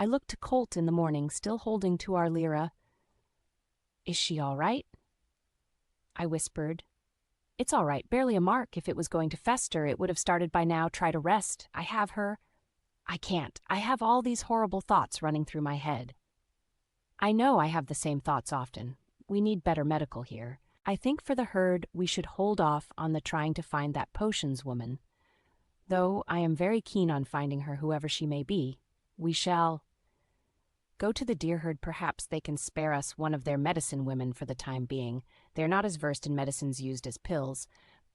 I looked to Colt in the morning, still holding to our Lyra. "Is she all right?" I whispered. "It's all right, barely a mark. If it was going to fester, it would have started by now. Try to rest. I have her." "I can't. I have all these horrible thoughts running through my head." "I know I have the same thoughts often. We need better medical here. I think for the herd we should hold off on the trying to find that potions woman. Though I am very keen on finding her, whoever she may be. We shall go to the deer herd. Perhaps they can spare us one of their medicine women for the time being. They're not as versed in medicines used as pills,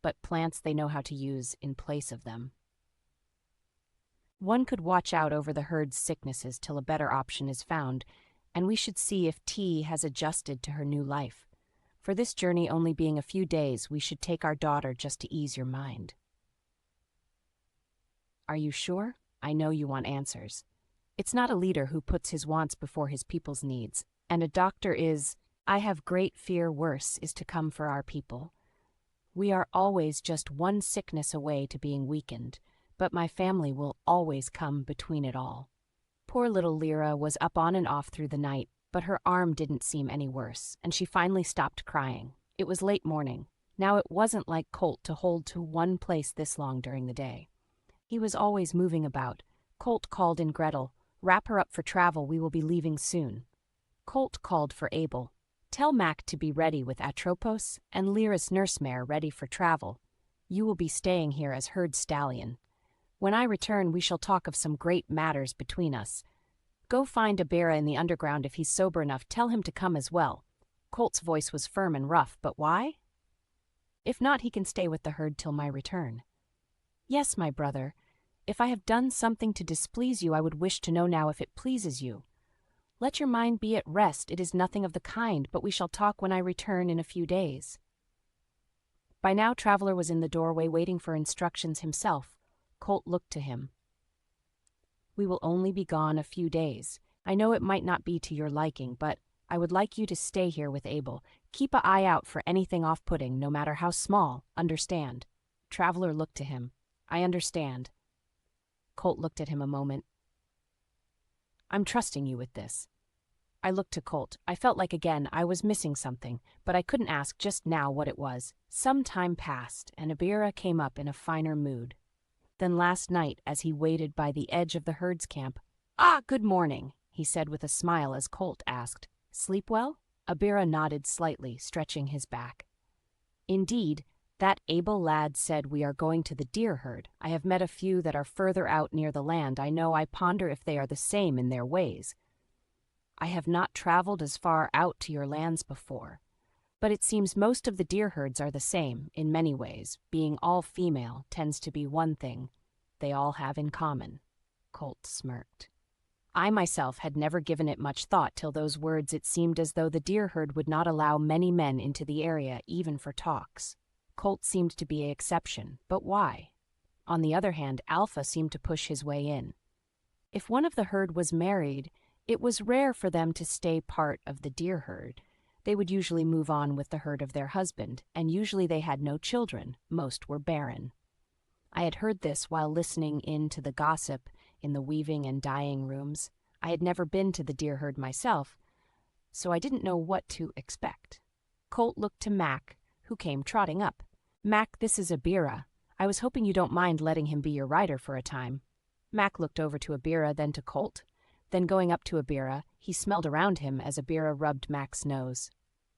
but plants they know how to use in place of them. One could watch out over the herd's sicknesses till a better option is found, and we should see if T has adjusted to her new life. For this journey only being a few days, we should take our daughter just to ease your mind." "Are you sure? I know you want answers. It's not a leader who puts his wants before his people's needs, and a doctor is. I have great fear worse is to come for our people. We are always just one sickness away to being weakened, but my family will always come between it all." Poor little Lyra was up on and off through the night, but her arm didn't seem any worse, and she finally stopped crying. It was late morning. Now it wasn't like Colt to hold to one place this long during the day. He was always moving about. Colt called in Gretel, "Wrap her up for travel, we will be leaving soon." Colt called for Abel, "Tell Mac to be ready with Atropos and Lyra's nurse mare ready for travel. You will be staying here as herd stallion. When I return we shall talk of some great matters between us. Go find Abera in the underground. If he's sober enough, tell him to come as well." Colt's voice was firm and rough, but why? "If not, he can stay with the herd till my return." "Yes, my brother. If I have done something to displease you, I would wish to know now if it pleases you. Let your mind be at rest. It is nothing of the kind, but we shall talk when I return in a few days." By now Traveler was in the doorway waiting for instructions himself. Colt looked to him. "We will only be gone a few days. I know it might not be to your liking, but I would like you to stay here with Abel. Keep an eye out for anything off-putting, no matter how small. Understand?" Traveler looked to him. "I understand." Colt looked at him a moment. "I'm trusting you with this." I looked to Colt. I felt like again I was missing something, but I couldn't ask just now what it was. Some time passed, and Abira came up in a finer mood. Then last night, as he waited by the edge of the herd's camp, "Ah, good morning," he said with a smile as Colt asked, "Sleep well?" Abira nodded slightly, stretching his back. "Indeed, that Abel lad said we are going to the deer herd. I have met a few that are further out near the land. I ponder if they are the same in their ways. I have not traveled as far out to your lands before, but it seems most of the deer herds are the same in many ways. Being all female tends to be one thing they all have in common." Colt smirked. I myself had never given it much thought till those words. It seemed as though the deer herd would not allow many men into the area, even for talks. Colt seemed to be an exception, but why? On the other hand, Alpha seemed to push his way in. If one of the herd was married, it was rare for them to stay part of the deer herd. They would usually move on with the herd of their husband, and usually they had no children. Most were barren. I had heard this while listening in to the gossip in the weaving and dyeing rooms. I had never been to the deer herd myself, so I didn't know what to expect. Colt looked to Mac, who came trotting up. "Mac, this is Abira. I was hoping you don't mind letting him be your rider for a time." Mac looked over to Abira, then to Colt. Then going up to Abira, he smelled around him as Abira rubbed Mac's nose.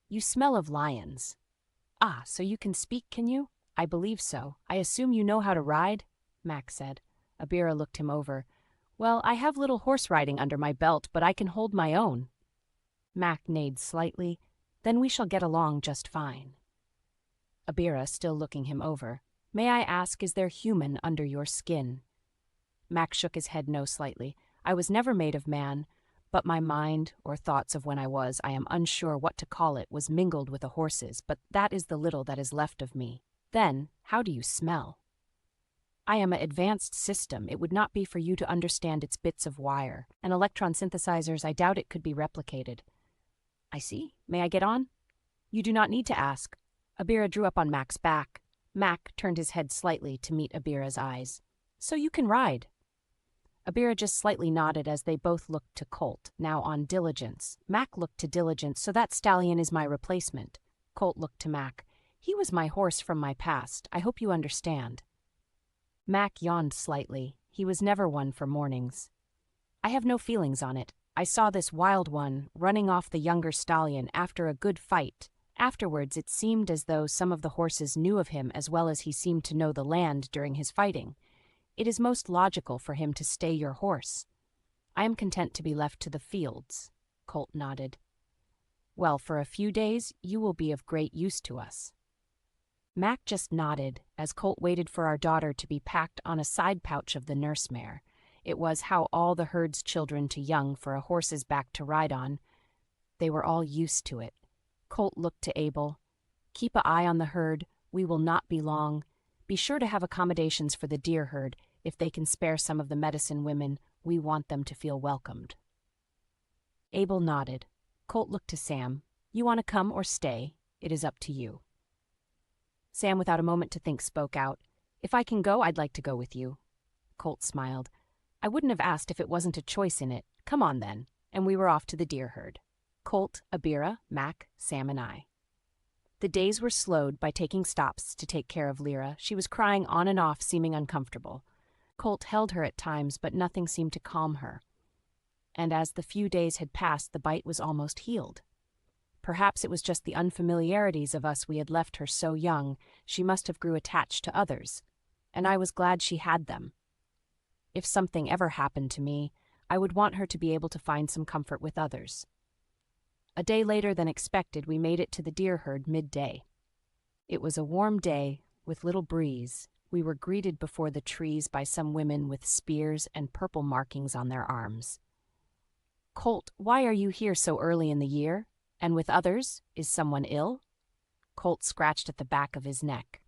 "You smell of lions." "Ah, so you can speak, can you?" "I believe so. I assume you know how to ride?" Mac said. Abira looked him over. "Well, I have little horse riding under my belt, but I can hold my own." Mac neighed slightly. "Then we shall get along just fine." Abira, still looking him over. "May I ask, is there human under your skin?" Mac shook his head no slightly. "I was never made of man, but my mind, or thoughts of when I am unsure what to call it, was mingled with a horse's, but that is the little that is left of me." "Then, how do you smell?" "I am an advanced system. It would not be for you to understand its bits of wire. And electron synthesizers, I doubt it could be replicated." "I see. May I get on?" "You do not need to ask." Abira drew up on Mac's back. Mac turned his head slightly to meet Abira's eyes. "So you can ride." Abira just slightly nodded as they both looked to Colt, now on Diligence. Mac looked to Diligence, so that stallion is my replacement. Colt looked to Mac. He was my horse from my past. I hope you understand. Mac yawned slightly. He was never one for mornings. I have no feelings on it. I saw this wild one running off the younger stallion after a good fight. Afterwards, it seemed as though some of the horses knew of him as well as he seemed to know the land during his fighting. It is most logical for him to stay your horse. I am content to be left to the fields. Colt nodded. Well, for a few days, you will be of great use to us. Mac just nodded as Colt waited for our daughter to be packed on a side pouch of the nurse mare. It was how all the herd's children to young for a horse's back to ride on. They were all used to it. Colt looked to Abel. Keep an eye on the herd. We will not be long. Be sure to have accommodations for the deer herd. If they can spare some of the medicine women, we want them to feel welcomed. Abel nodded. Colt looked to Sam. You want to come or stay? It is up to you. Sam, without a moment to think, spoke out. If I can go, I'd like to go with you. Colt smiled. I wouldn't have asked if it wasn't a choice in it. Come on then. And we were off to the deer herd. Colt, Abira, Mac, Sam, and I. The days were slowed by taking stops to take care of Lyra. She was crying on and off, seeming uncomfortable. Colt held her at times, but nothing seemed to calm her. And as the few days had passed, the bite was almost healed. Perhaps it was just the unfamiliarities of us we had left her so young. She must have grew attached to others, and I was glad she had them. If something ever happened to me, I would want her to be able to find some comfort with others. A day later than expected, we made it to the deer herd midday. It was a warm day, with little breeze. We were greeted before the trees by some women with spears and purple markings on their arms. Colt, why are you here so early in the year? And with others? Is someone ill? Colt scratched at the back of his neck.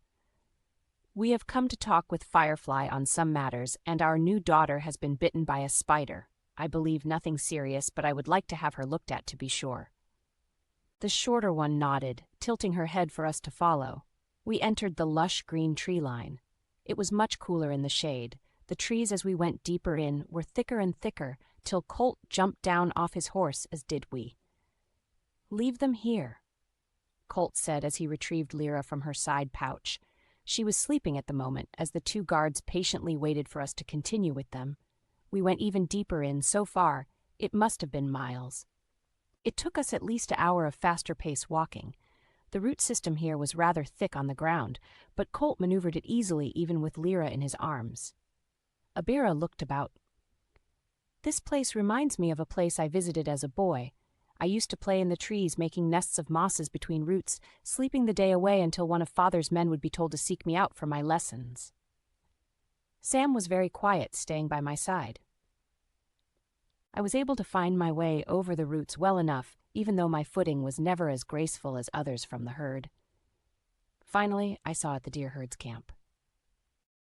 We have come to talk with Firefly on some matters, and our new daughter has been bitten by a spider. I believe nothing serious, but I would like to have her looked at to be sure. The shorter one nodded, tilting her head for us to follow. We entered the lush green tree line. It was much cooler in the shade. The trees, as we went deeper in, were thicker and thicker, till Colt jumped down off his horse, as did we. Leave them here, Colt said as he retrieved Lyra from her side pouch. She was sleeping at the moment, as the two guards patiently waited for us to continue with them. We went even deeper in, so far, it must have been miles. It took us at least an hour of faster-paced walking. The root system here was rather thick on the ground, but Colt maneuvered it easily even with Lyra in his arms. Abira looked about. This place reminds me of a place I visited as a boy. I used to play in the trees, making nests of mosses between roots, sleeping the day away until one of Father's men would be told to seek me out for my lessons. Sam was very quiet, staying by my side. I was able to find my way over the roots well enough, even though my footing was never as graceful as others from the herd. Finally, I saw at the deer herd's camp.